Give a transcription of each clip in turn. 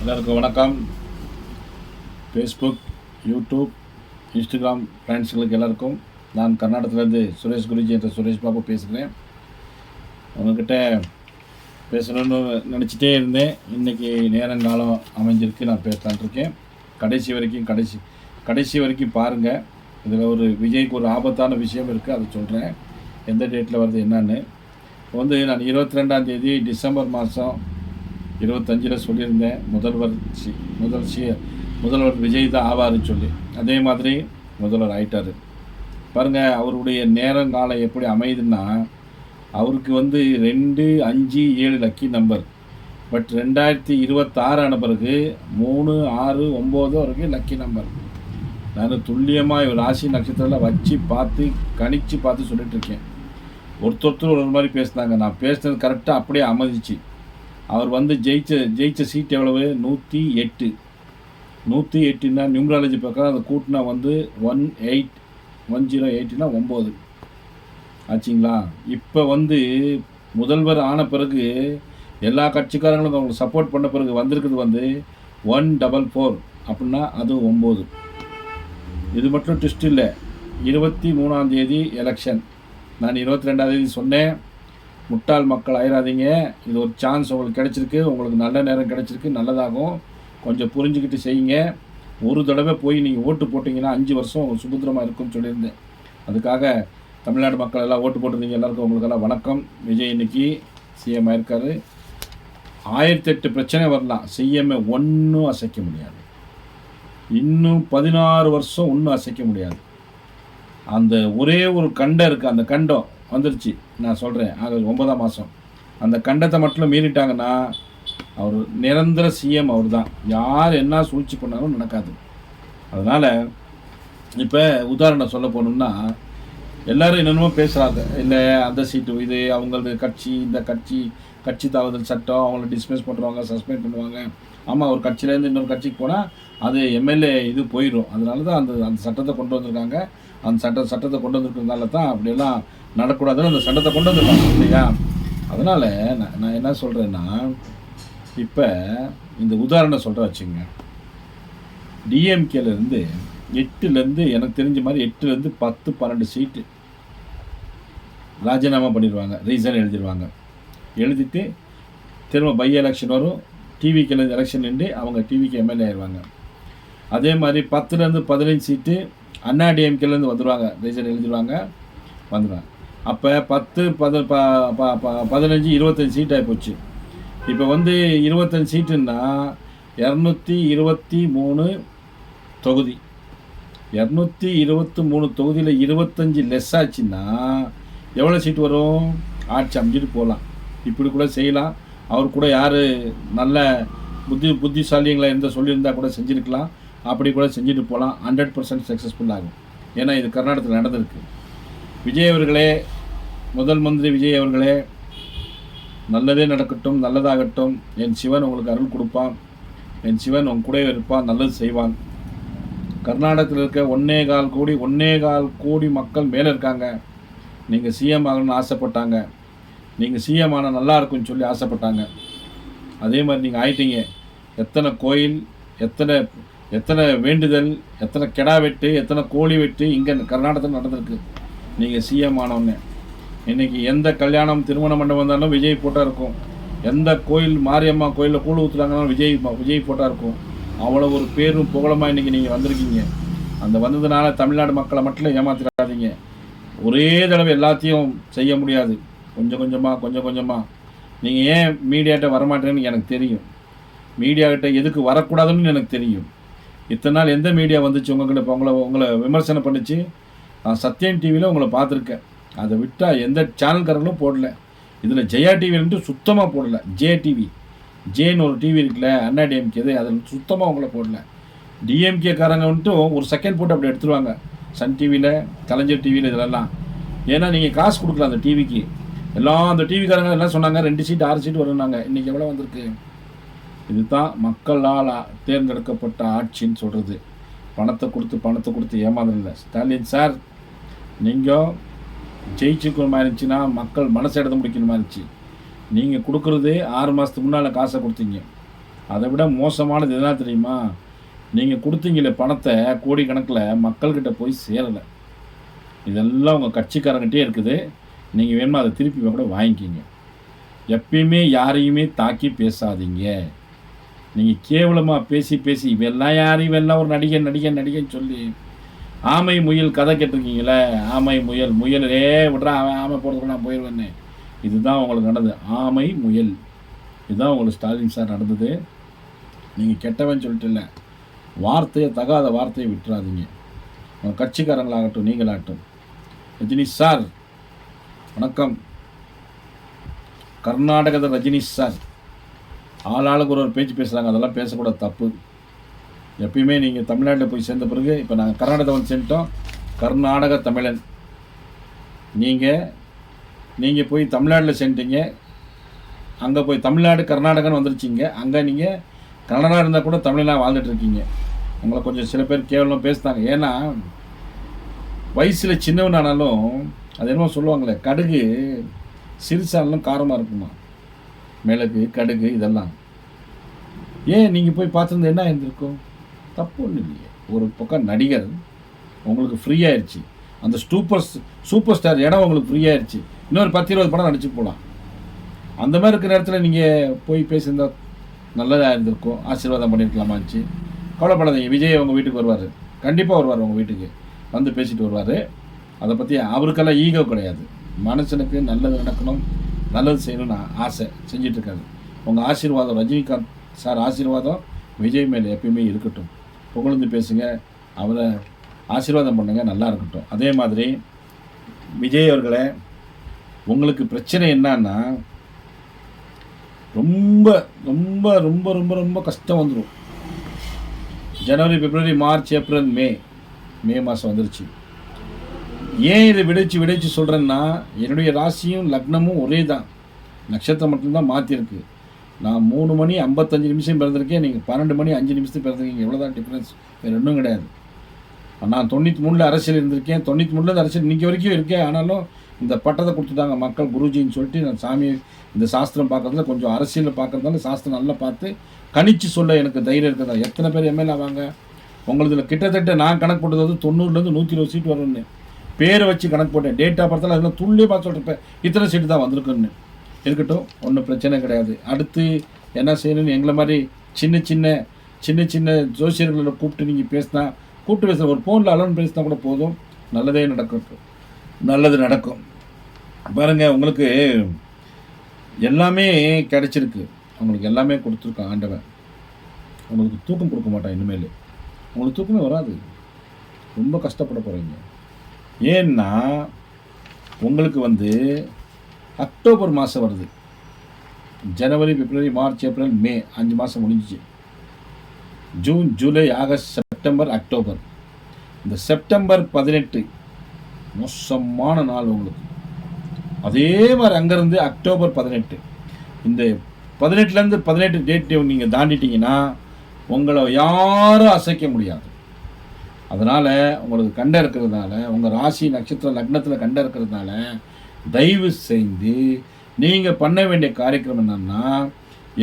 எல்லாருக்கும் வணக்கம். Facebook, YouTube, Instagram ஃப்ரெண்ட்ஸுங்களுக்கு எல்லாருக்கும் நான் கர்நாடகத்துலேருந்து சுரேஷ் குருஜி என்ற சுரேஷ் பாபு பேசுகிறேன். உங்கள்கிட்ட பேசணும்னு நினச்சிட்டே இருந்தேன். இன்றைக்கி நேரங்காலம் அமைஞ்சிருக்கு, நான் பேசலான்ட்ருக்கேன். கடைசி வரைக்கும் பாருங்கள். இதில் ஒரு விஜய்க்கு ஒரு ஆபத்தான விஷயம் இருக்குது, அதை சொல்கிறேன். எந்த டேட்டில் வருது என்னன்னு. இப்போ நான் 22ஆம் தேதி டிசம்பர் மாதம் 25 சொல்லியிருந்தேன், முதல்வர் விஜய் தான் ஆவார்னு சொல்லி. அதே மாதிரி முதல்வர் ஆயிட்டார். பாருங்கள், அவருடைய நேரங்காலம் எப்படி அமையுதுன்னா, அவருக்கு 2, 5, 7 லக்கி நம்பர். பட் 2026 ஆன பிறகு 3, 6, 9 வரைக்கும் லக்கி நம்பர். நான் துல்லியமாக இவர் ராசி நட்சத்திரத்தில் வச்சு கணிச்சு பார்த்து சொல்லிட்டுருக்கேன். ஒருத்தர் ஒரு மாதிரி பேசினாங்க. நான் பேசுனது கரெக்டாக அப்படியே அமைஞ்சிச்சு. அவர் ஜெயிச்ச சீட் எவ்வளவு? 108. 108ன்னா நியூமராலஜி பக்கம் அதை கூட்டினா 108னா 9 ஆச்சுங்களா. இப்போ முதல்வர் ஆன பிறகு எல்லா கட்சிக்காரங்களுக்கும் அவங்களுக்கு சப்போர்ட் பண்ண பிறகு வந்திருக்குது 144 அப்படின்னா அது 9. இது மட்டும் ட்விஸ்ட் இல்லை. 23ஆம் தேதி எலெக்ஷன். நான் 22ஆம் தேதி சொன்னேன், முட்டாள் மக்கள் ஆயிடாதீங்க, இது ஒரு சான்ஸ் உங்களுக்கு கிடச்சிருக்கு, உங்களுக்கு நல்ல நேரம் கிடச்சிருக்கு, நல்லதாகும், கொஞ்சம் புரிஞ்சுக்கிட்டு செய்யுங்க. ஒரு தடவை போய் நீங்கள் ஓட்டு போட்டிங்கன்னா 5 வருஷம் உங்களுக்கு சுதந்திரமாக இருக்குன்னு சொல்லியிருந்தேன். அதுக்காக தமிழ்நாடு மக்கள் எல்லாம் ஓட்டு போட்டிருந்தீங்க. எல்லாருக்கும் உங்களுக்கெல்லாம் வணக்கம். விஜய் இன்னைக்கு சிஎம் ஆயிருக்காரு. 1008 பிரச்சனை வரலாம், சிஎம்ஐ ஒன்றும் அசைக்க முடியாது. இன்னும் 16 வருஷம் ஒன்றும் அசைக்க முடியாது. அந்த ஒரே ஒரு கண்டம் இருக்குது, அந்த கண்டம் வந்துருச்சு. நான் சொல்கிறேன், ஆகஸ்ட் 9ஆம் மாதம் அந்த கண்டத்தை மட்டும் மீறிட்டாங்கன்னா அவர் நிரந்தர சிஎம் அவர் தான். யார் என்ன சூழ்ச்சி பண்ணாலும் நடக்காது. அதனால் இப்போ உதாரணம் சொல்ல போகணும்னா, எல்லோரும் என்னென்னமோ பேசுகிறாங்க. இல்லை அந்த சீட்டு இது அவங்களது கட்சி, இந்த கட்சி தாவுதல் சட்டம், அவங்கள டிஸ்மிஸ் பண்ணுவாங்க, சஸ்பெண்ட் பண்ணுவாங்க. ஆமாம், ஒரு கட்சியிலேருந்து இன்னொரு கட்சிக்கு போனால் அது எம்எல்ஏ இது போயிடும். அதனால தான் அந்த சட்டத்தை கொண்டு வந்திருக்காங்க. அந்த சட்டத்தை கொண்டு வந்திருக்கிறதுனால தான் அப்படியெல்லாம் நடக்கூடாதுன்னு அந்த சட்டத்தை கொண்டு வந்துருக்காங்க இல்லையா. அதனால் நான் என்ன சொல்கிறேன்னா, இப்போ இந்த உதாரணம் சொல்கிற வச்சுங்க, டிஎம்கேலேருந்து 8லேருந்து எனக்கு தெரிஞ்ச மாதிரி 8லேருந்து 10, 12 சீட்டு ராஜினாமா பண்ணிடுவாங்க, ரீசன் எழுதிடுவாங்க. எழுதிட்டு திரும்ப பை எலெக்ஷன் வரும், டிவிக்கேலேருந்து எலெக்ஷன் நின்று அவங்க டிவிக்கு எம்எல்ஏ ஆயிடுவாங்க. அதே மாதிரி 10லேருந்து 15 சீட்டு அண்ணா டிஎம்கேலேருந்து வந்துடுவாங்க, ரீசன் எழுதிடுவாங்க, வந்துடுவாங்க. அப்போ 10, 15, 25 சீட் ஆகிப்போச்சு. இப்போ 25 சீட்டுன்னா 223 தொகுதி. 223 தொகுதியில் 25 லெஸ் ஆச்சுன்னா எவ்வளோ சீட் வரும்? ஆட்சி அமைஞ்சிட்டு போகலாம். இப்படி கூட செய்யலாம். அவர் கூட யார் நல்ல புத்திசாலிங்களை எந்த சொல்லியிருந்தா கூட செஞ்சுருக்கலாம். அப்படி கூட செஞ்சுட்டு போகலாம். 100% சக்ஸஸ்ஃபுல் ஆகும். ஏன்னா இது கர்நாடகத்தில் நடந்திருக்கு. விஜய் அவர்களே, முதல் மந்திரி விஜய் அவர்களே, நல்லதே நடக்கட்டும், நல்லதாகட்டும். என் சிவன் உங்களுக்கு அருள் கொடுப்பான். என் சிவன் உங்க கூட இருப்பான், நல்லது செய்வான். கர்நாடகத்தில் இருக்க 1.25 கோடி மக்கள் மேலே இருக்காங்க. நீங்கள் சிஎம் ஆகணும்னு ஆசைப்பட்டாங்க. நீங்கள் சிஎம் ஆனால் நல்லா இருக்குன்னு சொல்லி ஆசைப்பட்டாங்க. அதே மாதிரி நீங்கள் ஆயிட்டீங்க. எத்தனை கோயில், எத்தனை வேண்டுதல், எத்தனை கெடா வெட்டு, எத்தனை கோழி வெட்டு இங்கே கர்நாடகத்தில் நடந்திருக்கு. நீங்கள் சிஎம் ஆனோடனே இன்றைக்கி எந்த கல்யாணம், திருமண மண்டபம் வந்தாலும் விஜய் ஃபோட்டோ இருக்கும். எந்த கோயில், மாரியம்மா கோயிலில் கூழ் ஊற்றுறாங்கனாலும் விஜய் ஃபோட்டோ இருக்கும். அவ்வளோ ஒரு பேரும் புகழமாக இன்றைக்கி நீங்கள் வந்திருக்கீங்க. அந்த வந்ததுனால தமிழ்நாடு மக்களை மட்டும் ஏமாத்திடாதீங்க. ஒரே தடவை எல்லாத்தையும் செய்ய முடியாது. கொஞ்சம் கொஞ்சமாக நீங்கள் ஏன் மீடியாட்ட வரமாட்டேன்னு எனக்கு தெரியும். மீடியாக்கிட்ட எதுக்கு வரக்கூடாதுன்னு எனக்கு தெரியும். இத்தனை நாள் எந்த மீடியா வந்துச்சு உங்கள்கிட்ட? இப்போ உங்களை விமர்சனம் பண்ணிச்சு. நான் சத்யன் டிவியில் உங்களை பார்த்துருக்கேன். அதை விட்டால் எந்த சேனல்காரங்களும் போடல. இதில் ஜெயா டிவின்ட்டு சுத்தமாக போடலை. ஜேன்னு ஒரு டிவி இருக்குல்ல, அண்ணா டிஎம்கே, அதில் சுத்தமாக உங்களை போடல. டிஎம்கேக்காரங்க ஒரு செகண்ட் போட்டு அப்படி எடுத்துருவாங்க. சன் டிவியில், கலைஞர் டிவியில், இதிலெல்லாம். ஏன்னா நீங்கள் காசு கொடுக்கலாம் அந்த டிவிக்கு. அந்த டிவிக்காரங்க எல்லாம் சொன்னாங்க 2 சீட் 6 சீட் வரும்னாங்க. இன்றைக்கி எவ்வளோ வந்திருக்கு? இதுதான் மக்களால் தேர்ந்தெடுக்கப்பட்ட ஆட்சின்னு சொல்கிறது. பணத்தை கொடுத்து ஏமாந்ததில்லை. ஸ்டாலின் சார், நீங்கள் ஜெயிச்சுக்கணுமா இருந்துச்சுன்னா மக்கள் மனசை எடுத்து முடிக்கணுமா இருந்துச்சு. நீங்கள் கொடுக்குறது 6 மாதத்துக்கு முன்னால் காசை கொடுத்தீங்க. அதை விட மோசமானது எதுனா தெரியுமா? நீங்கள் கொடுத்தீங்களே பணத்தை கோடிக்கணக்கில் மக்கள்கிட்ட போய் சேரலை. இதெல்லாம் உங்கள் கட்சிக்காரங்கிட்டே இருக்குது. நீங்கள் வேணுமா அதை திருப்பி கூட வாங்கிக்கிங்க. எப்பயுமே யாரையுமே தாக்கி பேசாதீங்க. நீங்கள் கேவலமாக பேசி இவெல்லாம் யார், இவெல்லாம் ஒரு நடிகன் சொல்லி ஆமை முயல் கதை கேட்டிருக்கீங்களே, ஆமை முயல் முயலே விட்றா, அவன் ஆமை போகிறதுக்கு நான் போயிடுவேன்னு. இதுதான் உங்களுக்கு நடந்தது, ஆமை முயல். இதுதான் உங்களுக்கு ஸ்டாலின் சார் நடந்தது. நீங்கள் கெட்டவன் சொல்லிட்டு இல்லை, வார்த்தையை தகாத வார்த்தையை விட்டுறாதீங்க. உங்கள் கட்சிக்காரங்களாகட்டும் நீங்களாகட்டும். ரஜினி சார் வணக்கம். கர்நாடகத்தில் ரஜினி சார் ஆளாளுக்கு ஒரு பேச்சு பேசுகிறாங்க, அதெல்லாம் பேசக்கூடாது, தப்பு. எப்பயுமே நீங்கள் தமிழ்நாட்டில் போய் சேர்ந்த பிறகு, இப்போ நாங்கள் கர்நாடகத்தை வந்து சேர்ந்துட்டோம், கர்நாடக தமிழன். நீங்கள் போய் தமிழ்நாட்டில் சேர்ந்துட்டீங்க, அங்கே போய் தமிழ்நாடு கர்நாடகான்னு வந்துருச்சிங்க. அங்கே நீங்கள் கன்னடா இருந்தால் கூட தமிழனாக வாழ்ந்துட்டுருக்கீங்க. உங்களை கொஞ்சம் சில பேர் கேவலம் பேசுகிறாங்க. ஏன்னா வயசில் சின்னவனானாலும் அது என்னமோ சொல்லுவாங்களே, கடுகு சிறுசாலும் காரமாக இருக்குமா, மிளகு கடுகு இதெல்லாம். ஏன் நீங்கள் போய் பார்த்துருந்து என்ன இருந்திருக்கும்? தப்பு ஒன்றும் இல்லையே. ஒரு பக்கம் நடிகர் உங்களுக்கு ஃப்ரீ ஆயிடுச்சு, அந்த சூப்பர் ஸ்டார் இடம் உங்களுக்கு ஃப்ரீ ஆயிடுச்சு, இன்னொரு 10-20 படம் நடிச்சு போகலாம். அந்த மாதிரி இருக்கிற நேரத்தில் நீங்கள் போய் பேசியிருந்தால் நல்லதாக இருந்திருக்கும், ஆசீர்வாதம் பண்ணியிருக்கலாமாச்சு. கவலைப்படாதீங்க, விஜய் உங்கள் வீட்டுக்கு வருவார், கண்டிப்பாக வருவார், உங்கள் வீட்டுக்கு வந்து பேசிட்டு வருவார். அதை பற்றி அவருக்கெல்லாம் ஈகோ கிடையாது. மனுஷனுக்கு நல்லது நடக்கணும், நல்லது செய்யணும்னு ஆசை செஞ்சிட்ருக்காரு. உங்கள் ஆசீர்வாதம், ரஜினிகாந்த் சார் ஆசீர்வாதம் விஜய் மேலே எப்பயுமே இருக்கட்டும். புகழ்ந்து பேசுங்க, அவரை ஆசீர்வாதம் பண்ணுங்க, நல்லா இருக்கட்டும். அதே மாதிரி விஜய் அவர்களே, உங்களுக்கு பிரச்சனை என்னன்னா, ரொம்ப ரொம்ப ரொம்ப ரொம்ப ரொம்ப கஷ்டம் வந்துடும். ஜனவரி, பிப்ரவரி, மார்ச், ஏப்ரல், மே மாதம் வந்துருச்சு. ஏன் இதை விடைச்சு சொல்கிறேன்னா, என்னுடைய ராசியும் லக்னமும் ஒரே தான், நட்சத்திரம் மட்டும்தான் மாற்றிருக்கு. நான் 3 மணி 55 நிமிஷம் பிறந்திருக்கேன், நீங்கள் 12 மணி 5 நிமிஷம் பிறந்திருக்கீங்க. எவ்வளோதான் டிஃப்ரென்ஸ், வேறு ஒன்றும் கிடையாது. நான் 93 அரசியல் இருந்திருக்கேன், 93 அரசியல் இன்றைக்கி வரைக்கும் இருக்கேன். ஆனாலும் இந்த பட்டத்தை கொடுத்துட்டாங்க மக்கள் குருஜின்னு சொல்லிட்டு. நான் சாமி இந்த சாஸ்திரம் பார்க்குறதுல கொஞ்சம் அரசியலில் பார்க்குறதால சாஸ்திரம் நல்லா பார்த்து கணிச்சு சொல்ல எனக்கு தைரியம் இருக்கிறதா. எத்தனை பேர் எம்எல்ஏ ஆவாங்க உங்களதுல? கிட்டத்தட்ட நான் கணக்கு போட்டது வந்து 90லேருந்து 120 சீட் வரும்னு பேரை வச்சு கணக்கு போட்டேன். டேட் ஆஃப் பர்த்தில் அதெல்லாம் துல்லியமாக சொல்லிருப்பேன், இத்தனை சீட்டு தான் வந்திருக்குன்னு. இருக்கட்டும், ஒன்றும் பிரச்சனை கிடையாது. அடுத்து என்ன செய்யணும்னு எங்களை மாதிரி சின்ன சின்ன ஜோசியர்களை கூப்பிட்டு நீங்கள் கூப்பிட்டு பேசுகிற ஒரு ஃபோனில் அலோன் பேசினா கூட போதும், நல்லதே நல்லது நடக்கும். பாருங்கள், உங்களுக்கு எல்லாமே கிடைச்சிருக்கு, உங்களுக்கு எல்லாமே கொடுத்துருக்கான் ஆண்டவன். உங்களுக்கு தூக்கம் கொடுக்க மாட்டான் இனிமேல், உங்களுக்கு தூக்கமே வராது, ரொம்ப கஷ்டப்பட போகிறீங்க. ஏன்னா உங்களுக்கு வந்து அக்டோபர் மாதம் வருது, ஜனவரி, பிப்ரவரி, மார்ச், ஏப்ரல், மே 5 மாதம் முடிஞ்சிச்சு. June, July, August, September, October. இந்த செப்டம்பர் 18 மோசமான நாள் உங்களுக்கு. அதே மாதிரி அங்கேருந்து அக்டோபர் 18, இந்த 18லேருந்து 18 டேட்டு நீங்கள் தாண்டிட்டீங்கன்னா உங்களை யாரும் அசைக்க முடியாது. அதனால் உங்களுக்கு கண்ட இருக்கிறதுனால, உங்கள் ராசி நட்சத்திரம் லக்னத்தில் கண்ட இருக்கிறதுனால, தயவு செய்து நீங்கள் பண்ண வேண்டிய காரியக்கிரமம் என்னன்னா,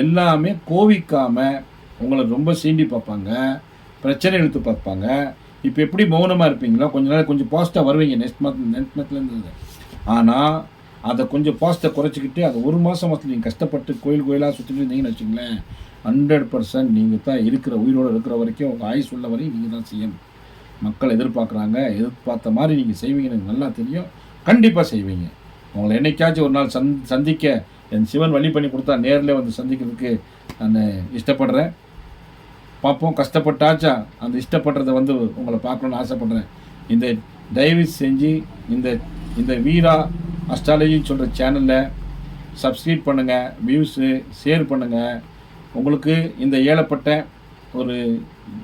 எல்லாமே கோவிக்காமல் உங்களை ரொம்ப சீண்டி பார்ப்பாங்க, பிரச்சனை எடுத்து பார்ப்பாங்க. இப்போ எப்படி மௌனமாக இருப்பீங்களோ கொஞ்ச நாள் கொஞ்சம் பாசிட்டாக வருவீங்க நெக்ஸ்ட் மந்த்லேருந்து. ஆனால் அதை கொஞ்சம் பாசிட்டை குறைச்சிக்கிட்டு அதை 1 மாதம் நீங்கள் கஷ்டப்பட்டு கோயிலாக சுற்றிட்டு இருந்தீங்கன்னு வச்சுங்களேன், 100% நீங்கள் தான் இருக்கிற உயிரோடு இருக்கிற வரைக்கும் உங்கள் ஆயுஸ் உள்ள வரையும் நீங்கள் தான் செய்யணும். மக்கள் எதிர்பார்க்குறாங்க, எதிர்பார்த்த மாதிரி நீங்கள் செய்வீங்கன்னு எனக்கு நல்லா தெரியும், கண்டிப்பாக செய்வீங்க. உங்களை என்னைக்காச்சும் ஒரு நாள் சந்திக்க என் சிவன் வழி பண்ணி கொடுத்தா நேரில் வந்து சந்திக்கிறதுக்கு நான் இஷ்டப்படுறேன். பார்ப்போம், கஷ்டப்பட்டாச்சா அந்த இஷ்டப்படுறதை வந்து உங்களை பார்க்கணுன்னு ஆசைப்பட்றேன். இந்த தயவு செஞ்சு இந்த வீரா அஸ்ட்ராலஜின்னு சொல்கிற சேனலில் சப்ஸ்கிரைப் பண்ணுங்கள், வியூஸு ஷேர் பண்ணுங்கள். உங்களுக்கு இந்த ஏழப்பட்ட ஒரு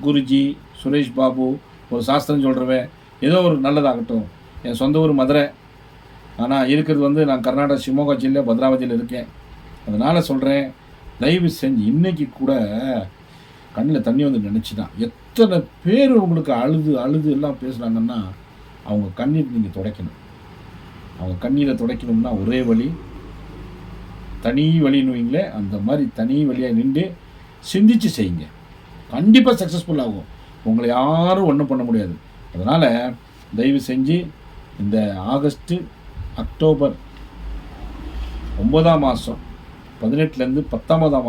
குருஜி சுரேஷ் பாபு ஒரு சாஸ்திரம் சொல்கிறவன் ஏதோ ஒரு நல்லதாகட்டும். என் சொந்த ஊர் மதுரை, ஆனால் இருக்கிறது வந்து நான் கர்நாடகா சிவமோகா ஜில்லை பத்ராவதியில் இருக்கேன். அதனால் சொல்கிறேன், தயவு செஞ்சு இன்றைக்கி கூட கண்ணில் தண்ணி வந்து நினச்சிதான். எத்தனை பேர் உங்களுக்கு அழுது எல்லாம் பேசுகிறாங்கன்னா அவங்க கண்ணீர் நீங்கள் துடைக்கணும். அவங்க கண்ணீரை துடைக்கணும்னா ஒரே வழி, தனி வழின்னு வைங்களே, அந்த மாதிரி தனி வழியாக நின்று சிந்திச்சு செய்யுங்க. கண்டிப்பாக சக்ஸஸ்ஃபுல் ஆகும். உங்களை யாரும் ஒன்றும் பண்ண முடியாது. அதனால் தயவு செஞ்சு இந்த ஆகஸ்ட்டு, அக்டோபர் 9ஆம் மாதம் 18லேருந்து 10ஆம் மாதம்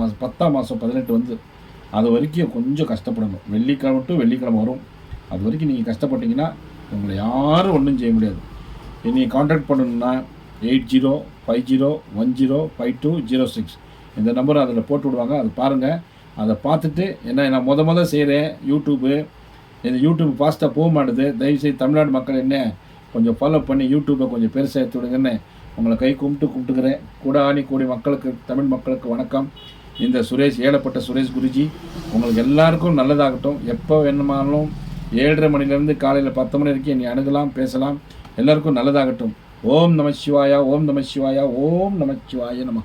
18 வந்து அது வரைக்கும் கொஞ்சம் கஷ்டப்படணும். வெள்ளிக்கிழமை டு வெள்ளிக்கிழமை வரும். அது வரைக்கும் நீங்கள் கஷ்டப்பட்டீங்கன்னா உங்களை யாரும் ஒன்றும் செய்ய முடியாது. நீங்கள் கான்டாக்ட் பண்ணணுன்னா 8050105206 இந்த நம்பரை அதில் போட்டு விடுவாங்க. அது பாருங்கள். அதை பார்த்துட்டு நான் முத செய்கிறேன் யூடியூப்பு. இந்த யூடியூப் ஃபாஸ்ட்டாக போக மாட்டுது. தயவுசெய்து தமிழ்நாடு மக்கள் என்ன கொஞ்சம் ஃபாலோ பண்ணி யூடியூப்பை கொஞ்சம் பெருசாக எடுத்து விடுங்கன்னு உங்களை கை கும்பிட்டுக்கிறேன். கூடாணி கூடி மக்களுக்கு, தமிழ் மக்களுக்கு வணக்கம். இந்த சுரேஷ், ஏழப்பட்ட சுரேஷ் குருஜி. உங்களுக்கு எல்லாருக்கும் நல்லதாகட்டும். எப்போ வேணுமானாலும் 7:30 மணிலேருந்து காலையில் 10 மணி வரைக்கும் என்னை அணுகலாம், பேசலாம். எல்லாருக்கும் நல்லதாகட்டும். ஓம் நம சிவாயா, ஓம் நம சிவாயா, ஓம் நம சிவாய நம.